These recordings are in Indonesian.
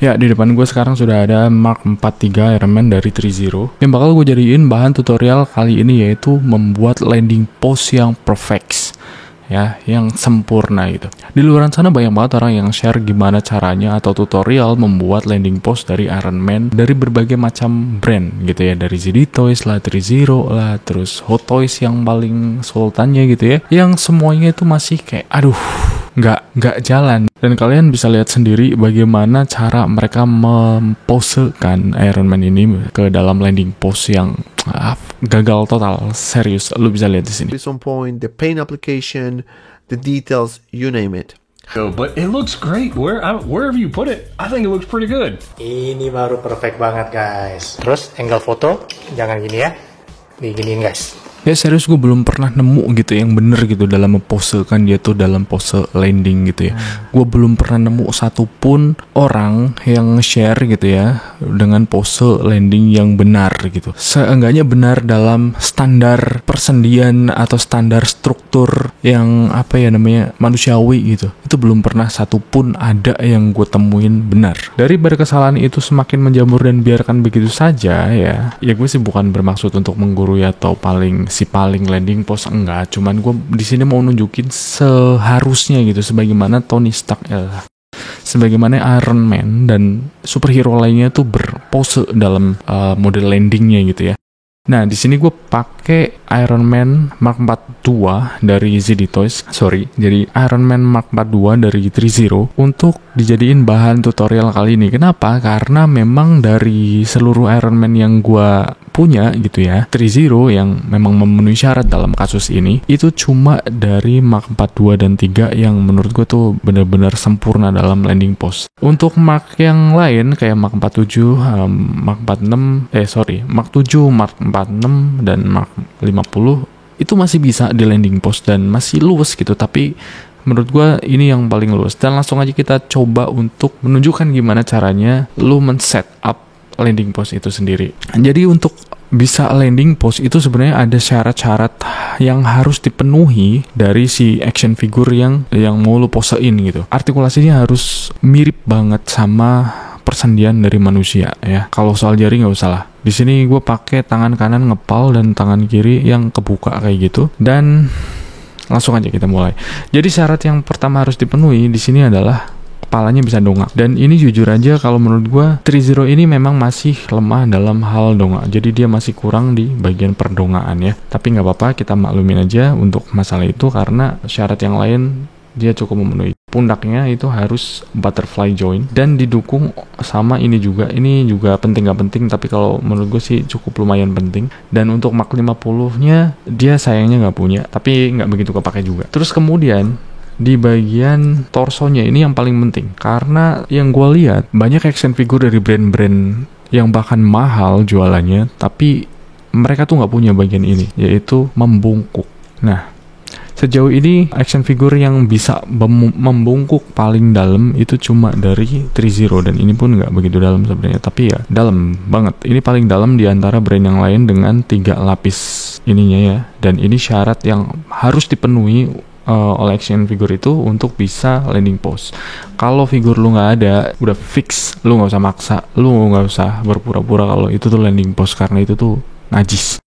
Ya, di depan gue sekarang sudah ada Mark 43 Iron Man dari 3Zero yang bakal gue jadiin bahan tutorial kali ini, yaitu membuat landing pose yang perfect, ya, yang sempurna gitu. Di luar sana banyak banget orang yang share gimana caranya atau tutorial membuat landing pose dari Iron Man dari berbagai macam brand gitu ya, dari ZD Toys lah, 3Zero lah, terus Hot Toys yang paling sultannya gitu ya, yang semuanya itu masih kayak aduh, nggak jalan. Dan kalian bisa lihat sendiri bagaimana cara mereka memposekan Iron Man ini ke dalam landing pose yang gagal total. Serius, lu bisa lihat di sini. It's on point, the paint application, the details, you name it. But it looks great. Wherever you put it, I think it looks pretty good. Ini baru perfect banget, guys. Terus angle foto jangan gini ya, diginiin guys. Ya serius, gue belum pernah nemu gitu yang bener gitu dalam memposekan dia tuh dalam pose landing gitu ya. Gue belum pernah nemu satupun orang yang share gitu ya dengan pose landing yang benar gitu. Seenggaknya benar dalam standar persendian atau standar struktur yang apa ya namanya manusiawi gitu. Itu belum pernah satupun ada yang gue temuin benar. Daripada kesalahan itu semakin menjamur dan biarkan begitu saja ya gue sih bukan bermaksud untuk menggurui atau paling landing pose, enggak, cuman gue di sini mau nunjukin seharusnya gitu, sebagaimana Tony Stark sebagaimana Iron Man dan superhero lainnya tuh berpose dalam model landingnya gitu ya. Nah, di sini gue pakai Iron Man Mark 42 dari ZD Toys. Jadi Iron Man Mark 42 dari 3Zero untuk dijadiin bahan tutorial kali ini. Kenapa? Karena memang dari seluruh Iron Man yang gue punya gitu ya, 3Zero yang memang memenuhi syarat dalam kasus ini, itu cuma dari Mark 42 dan 3 yang menurut gue tuh benar-benar sempurna dalam landing pose. Untuk Mark yang lain kayak Mark 47, Mark 46, Mark 7, Mark 46 dan Mark 50 itu masih bisa di landing pose dan masih luwes gitu, tapi menurut gue ini yang paling luwes. Dan langsung aja kita coba untuk menunjukkan gimana caranya lu men-set up landing pose itu sendiri. Jadi untuk bisa landing pose itu sebenarnya ada syarat-syarat yang harus dipenuhi dari si action figure yang mau lu posein gitu. Artikulasinya harus mirip banget sama persendian dari manusia ya. Kalau soal jari nggak usah lah. Di sini gue pakai tangan kanan ngepal dan tangan kiri yang kebuka kayak gitu. Dan langsung aja kita mulai. Jadi syarat yang pertama harus dipenuhi di sini adalah kepalanya bisa dongak. Dan ini jujur aja kalau menurut gue 3Zero ini memang masih lemah dalam hal dongak. Jadi dia masih kurang di bagian perdongaan ya. Tapi nggak apa-apa, kita maklumin aja untuk masalah itu karena syarat yang lain dia cukup memenuhi. Pundaknya itu harus butterfly joint dan didukung sama ini juga penting gak penting, tapi kalau menurut gue sih cukup lumayan penting. Dan untuk Mark 50 nya dia sayangnya gak punya, tapi gak begitu kepake juga. Terus kemudian di bagian torsonya ini yang paling penting, karena yang gue lihat banyak action figure dari brand-brand yang bahkan mahal jualannya, tapi mereka tuh gak punya bagian ini, yaitu membungkuk. Nah, sejauh ini action figure yang bisa membungkuk paling dalam itu cuma dari 3Zero, dan ini pun nggak begitu dalam sebenarnya, tapi ya dalam banget. Ini paling dalam di antara brand yang lain dengan 3 lapis ininya ya, dan ini syarat yang harus dipenuhi oleh action figure itu untuk bisa landing pose. Kalau figur lu nggak ada, udah fix, lu nggak usah maksa, lu nggak usah berpura-pura kalau itu tuh landing pose, karena itu tuh najis.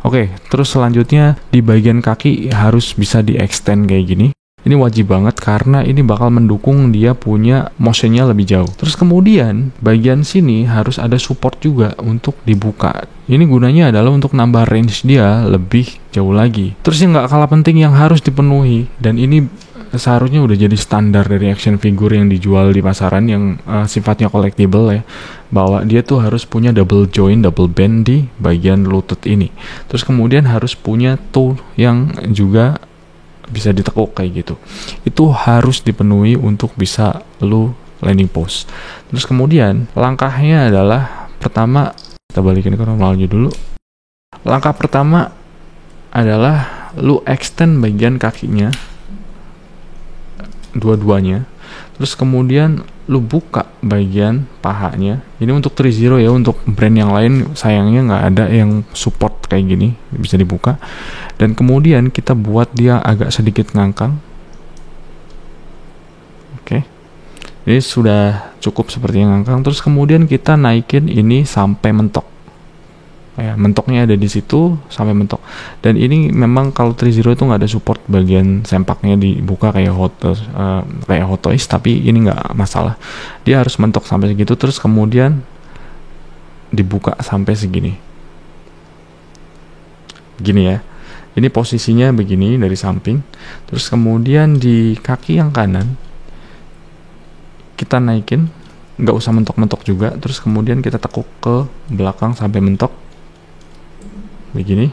Oke, terus selanjutnya di bagian kaki harus bisa di-extend kayak gini. Ini wajib banget karena ini bakal mendukung dia punya motionnya lebih jauh. Terus kemudian bagian sini harus ada support juga untuk dibuka. Ini gunanya adalah untuk nambah range dia lebih jauh lagi. Terus yang nggak kalah penting yang harus dipenuhi, dan ini seharusnya udah jadi standar dari action figure yang dijual di pasaran yang sifatnya collectible ya, bahwa dia tuh harus punya double joint, double bend di bagian lutut ini. Terus kemudian harus punya toe yang juga bisa ditekuk kayak gitu. Itu harus dipenuhi untuk bisa lu landing pose. Terus kemudian langkahnya adalah, pertama kita balikin ke normalnya dulu. Langkah pertama adalah lu extend bagian kakinya dua-duanya. Terus kemudian lu buka bagian pahanya. Ini untuk 3Zero ya, untuk brand yang lain sayangnya nggak ada yang support kayak gini, bisa dibuka. Dan kemudian kita buat dia agak sedikit ngangkang. Oke. Ini sudah cukup seperti yang ngangkang. Terus kemudian kita naikin ini sampai mentok. Ya, mentoknya ada di situ sampai mentok. Dan ini memang kalau 3.0 itu nggak ada support bagian sempaknya dibuka kayak Hot Toys, tapi ini nggak masalah. Dia harus mentok sampai segitu, terus kemudian dibuka sampai segini. Gini ya. Ini posisinya begini dari samping. Terus kemudian di kaki yang kanan kita naikin, nggak usah mentok-mentok juga. Terus kemudian kita tekuk ke belakang sampai mentok begini.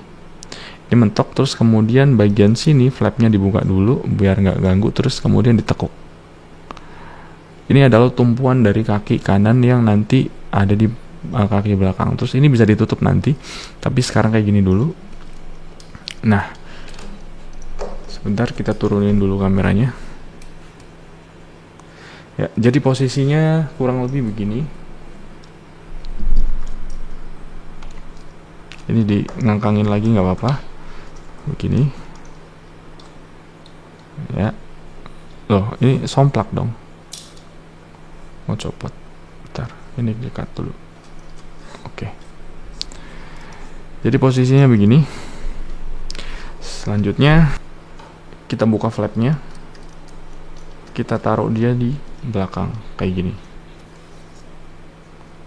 Ini mentok, terus kemudian bagian sini flapnya dibuka dulu biar nggak ganggu, terus kemudian ditekuk. Ini adalah tumpuan dari kaki kanan yang nanti ada di kaki belakang. Terus ini bisa ditutup nanti, tapi sekarang kayak gini dulu. Nah, sebentar kita turunin dulu kameranya. Ya, jadi posisinya kurang lebih begini. Ini di ngangkangin lagi nggak apa-apa. Begini. Ya. Loh, ini somplak dong. Mau copot. Bentar, ini di-cut dulu. Oke. Jadi posisinya begini. Selanjutnya kita buka flapnya. Kita taruh dia di belakang kayak gini.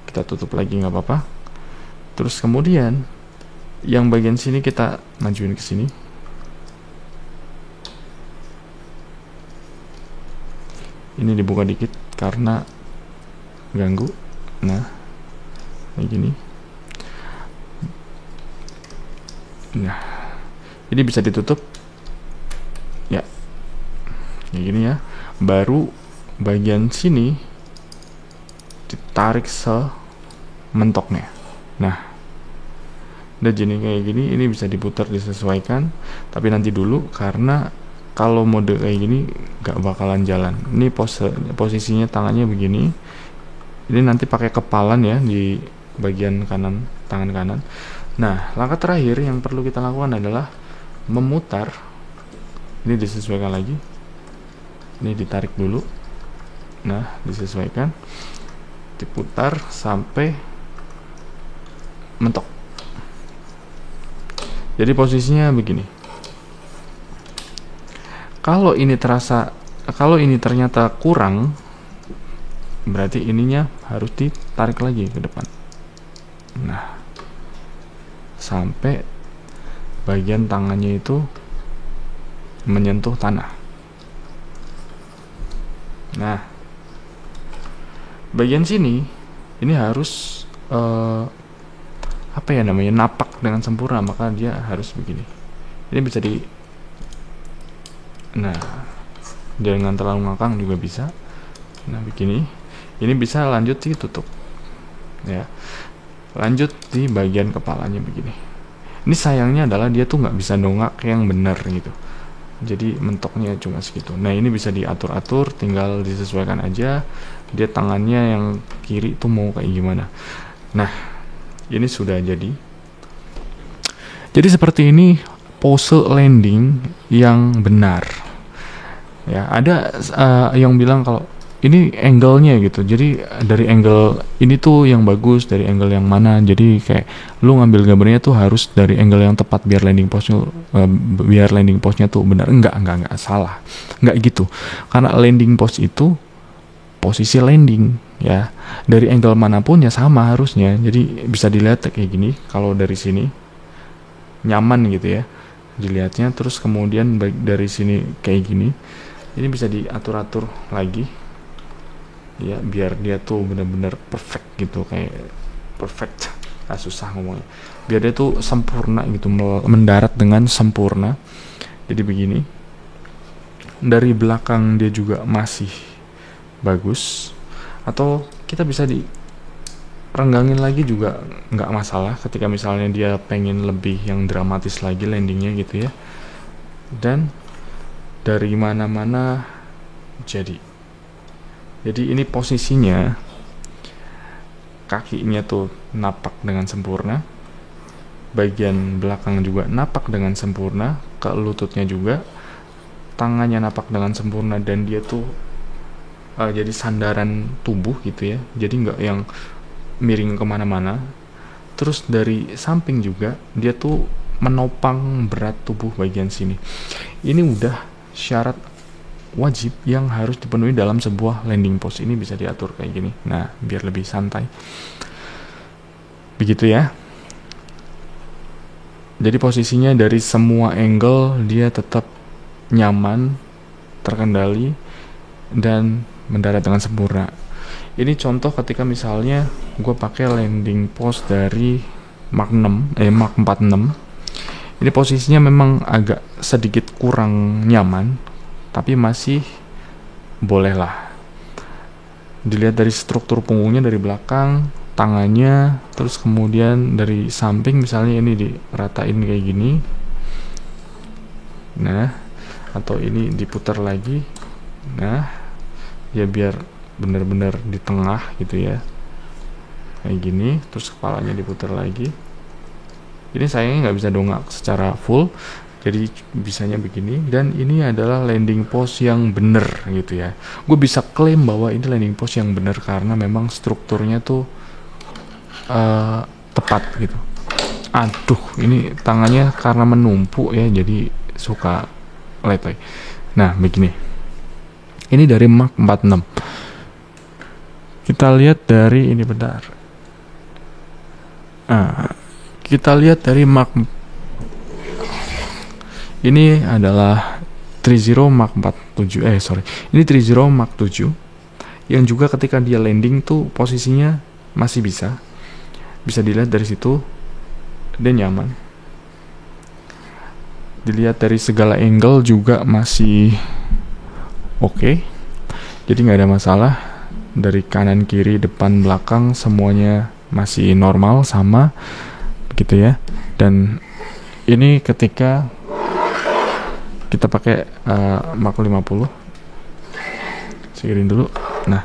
Kita tutup lagi nggak apa-apa. Terus kemudian yang bagian sini kita majuin ke sini. Ini dibuka dikit karena ganggu. Nah, kayak gini. Nah, ini bisa ditutup. Ya, kayak gini ya. Baru bagian sini ditarik sementoknya. Nah, udah jadi kayak gini. Ini bisa diputar, disesuaikan, tapi nanti dulu karena kalau mode kayak gini gak bakalan jalan. Ini posisinya tangannya begini. Ini nanti pakai kepalan ya di bagian kanan, tangan kanan. Nah, langkah terakhir yang perlu kita lakukan adalah memutar. Ini disesuaikan lagi. Ini ditarik dulu. Nah, disesuaikan, diputar sampai mentok. Jadi posisinya begini. Kalau ini ternyata kurang, berarti ininya harus ditarik lagi ke depan. Nah, sampai bagian tangannya itu menyentuh tanah. Nah, bagian sini ini harus napak dengan sempurna, maka dia harus begini. Ini bisa jangan terlalu ngangkang juga bisa. Nah, begini. Ini bisa lanjut tutup. Ya, lanjut di bagian kepalanya begini. Ini sayangnya adalah dia tuh nggak bisa dongak yang benar gitu. Jadi mentoknya cuma segitu. Nah, ini bisa diatur-atur, tinggal disesuaikan aja. Dia tangannya yang kiri tuh mau kayak gimana. Nah, ini sudah jadi. Jadi seperti ini pose landing yang benar. Ya, ada yang bilang kalau ini angle-nya gitu. Jadi dari angle ini tuh yang bagus, dari angle yang mana. Jadi kayak lu ngambil gambarnya tuh harus dari angle yang tepat biar landing pose-nya tuh benar. Enggak salah. Enggak gitu. Karena landing pose itu posisi landing ya. Dari angle manapun ya sama harusnya. Jadi bisa dilihat kayak gini kalau dari sini nyaman gitu ya dilihatnya. Terus kemudian dari sini kayak gini. Ini bisa diatur-atur lagi. Ya, biar dia tuh benar-benar perfect gitu, kayak perfect. Susah ngomongnya. Biar dia tuh sempurna gitu, mendarat dengan sempurna. Jadi begini. Dari belakang dia juga masih bagus. Atau kita bisa renggangin lagi juga nggak masalah ketika misalnya dia pengen lebih yang dramatis lagi landingnya gitu ya. Dan dari mana-mana jadi ini posisinya kakinya tuh napak dengan sempurna, bagian belakang juga napak dengan sempurna, ke lututnya juga tangannya napak dengan sempurna, dan dia tuh jadi sandaran tubuh gitu ya, jadi nggak yang miring kemana-mana. Terus dari samping juga dia tuh menopang berat tubuh bagian sini. Ini udah syarat wajib yang harus dipenuhi dalam sebuah landing pose. Ini bisa diatur kayak gini, nah biar lebih santai begitu ya. Jadi posisinya dari semua angle dia tetap nyaman, terkendali, dan mendarat dengan sempurna. Ini contoh ketika misalnya gue pakai landing pose dari Mach 46. Ini posisinya memang agak sedikit kurang nyaman, tapi masih boleh lah. Dilihat dari struktur punggungnya dari belakang, tangannya, terus kemudian dari samping misalnya ini diratain kayak gini. Nah, atau ini diputar lagi. Nah, ya biar benar-benar di tengah gitu ya, kayak gini. Terus kepalanya diputar lagi. Ini sayangnya nggak bisa dongak secara full, jadi bisanya begini. Dan ini adalah landing pose yang bener gitu ya. Gue bisa klaim bahwa ini landing pose yang bener karena memang strukturnya tuh tepat gitu. Aduh, ini tangannya karena menumpuk ya, jadi suka letoy. Nah begini, ini dari Mach 46. Kita lihat dari ini bentar. Kita lihat dari Mach. Ini adalah 30 Mach 47. Ini 30 Mach 7. Yang juga ketika dia landing tuh posisinya masih bisa dilihat dari situ, dia nyaman. Dilihat dari segala angle juga masih oke. Jadi nggak ada masalah. Dari kanan, kiri, depan, belakang semuanya masih normal sama gitu ya. Dan ini ketika kita pakai Mach 50. Sikirin dulu. Nah,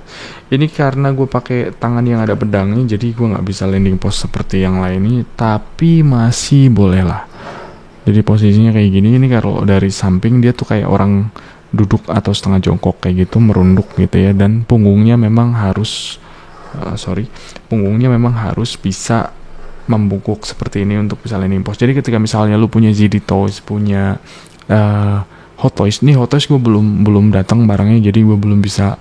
ini karena gue pakai tangan yang ada pedangnya, jadi gue nggak bisa landing pose seperti yang lain ini, tapi masih boleh lah. Jadi posisinya kayak gini. Ini kalau dari samping dia tuh kayak orang duduk atau setengah jongkok kayak gitu, merunduk gitu ya. Dan punggungnya memang harus bisa membungkuk seperti ini untuk bisa landing pose. Jadi ketika misalnya lu punya ZD Toys, punya Hot Toys, nih Hot Toys gue belum datang barangnya, jadi gue belum bisa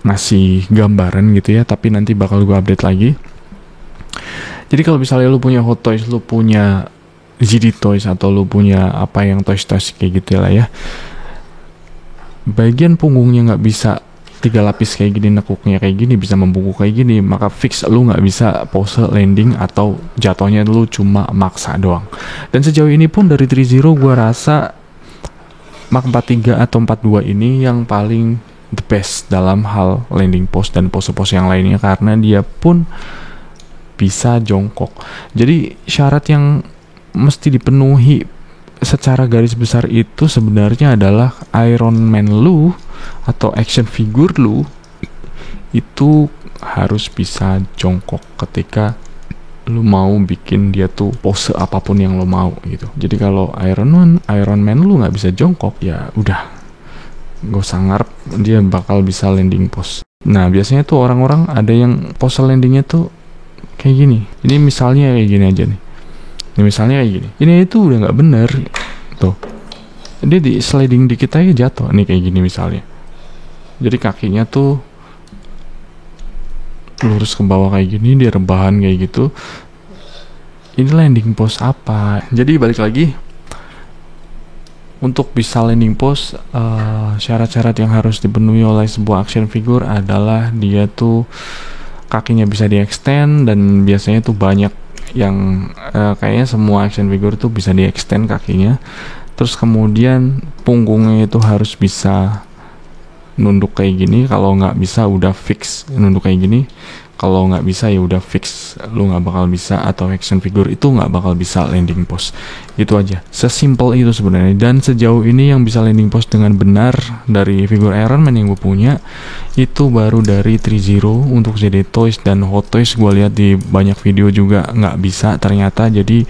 ngasih gambaran gitu ya, tapi nanti bakal gue update lagi. Jadi kalau misalnya lu punya Hot Toys, lu punya ZD Toys, atau lu punya apa yang toys kayak gitu lah ya, bagian punggungnya nggak bisa 3 lapis kayak gini, nekuknya kayak gini, bisa membungkuk kayak gini, maka fix lu nggak bisa pose landing atau jatuhnya lu cuma maksa doang. Dan sejauh ini pun dari 30 gue rasa Mach 43 atau 42 ini yang paling the best dalam hal landing pose dan pose-pose yang lainnya, karena dia pun bisa jongkok. Jadi syarat yang mesti dipenuhi secara garis besar itu sebenarnya adalah Iron Man lu atau action figure lu itu harus bisa jongkok ketika lu mau bikin dia tuh pose apapun yang lu mau gitu. Jadi kalau Iron Man lu nggak bisa jongkok, ya udah gak usah ngarep dia bakal bisa landing pose. Nah biasanya tuh orang-orang ada yang pose landingnya tuh kayak gini. Ini misalnya kayak gini aja nih. Ini misalnya kayak gini. Ini itu udah nggak bener tuh. Dia di sliding dikit aja jatuh. Nih kayak gini misalnya. Jadi kakinya tuh lurus ke bawah kayak gini, dia rebahan kayak gitu. Ini landing pose apa? Jadi balik lagi, untuk bisa landing pose, syarat-syarat yang harus dipenuhi oleh sebuah action figure adalah dia tuh kakinya bisa di-extend, dan biasanya tuh banyak yang kayaknya semua action figure tuh bisa di-extend kakinya. Terus kemudian punggungnya itu harus bisa nunduk kayak gini. Kalau nggak bisa udah fix nunduk kayak gini. kalau nggak bisa ya udah fix, lu nggak bakal bisa, atau action figure itu nggak bakal bisa landing post. Itu aja, sesimpel itu sebenarnya. Dan sejauh ini yang bisa landing post dengan benar dari figur Iron Man yang gue punya itu baru dari 3-0 untuk ZD Toys, dan Hot Toys gue lihat di banyak video juga nggak bisa ternyata. Jadi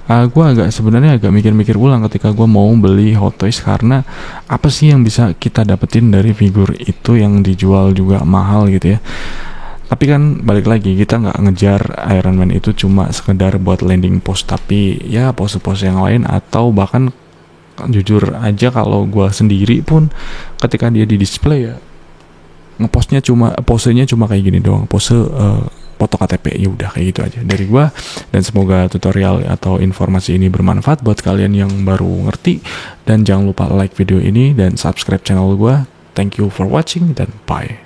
gue sebenarnya agak mikir-mikir ulang ketika gue mau beli Hot Toys, karena apa sih yang bisa kita dapetin dari figur itu yang dijual juga mahal gitu ya. Tapi kan balik lagi, kita nggak ngejar Iron Man itu cuma sekedar buat landing post, tapi ya pose-pose yang lain, atau bahkan jujur aja kalau gue sendiri pun ketika dia di display ya ngepostnya posenya cuma kayak gini doang, pose foto KTP, ya udah kayak gitu aja dari gua. Dan semoga tutorial atau informasi ini bermanfaat buat kalian yang baru ngerti, dan jangan lupa like video ini dan subscribe channel gua. Thank you for watching dan bye.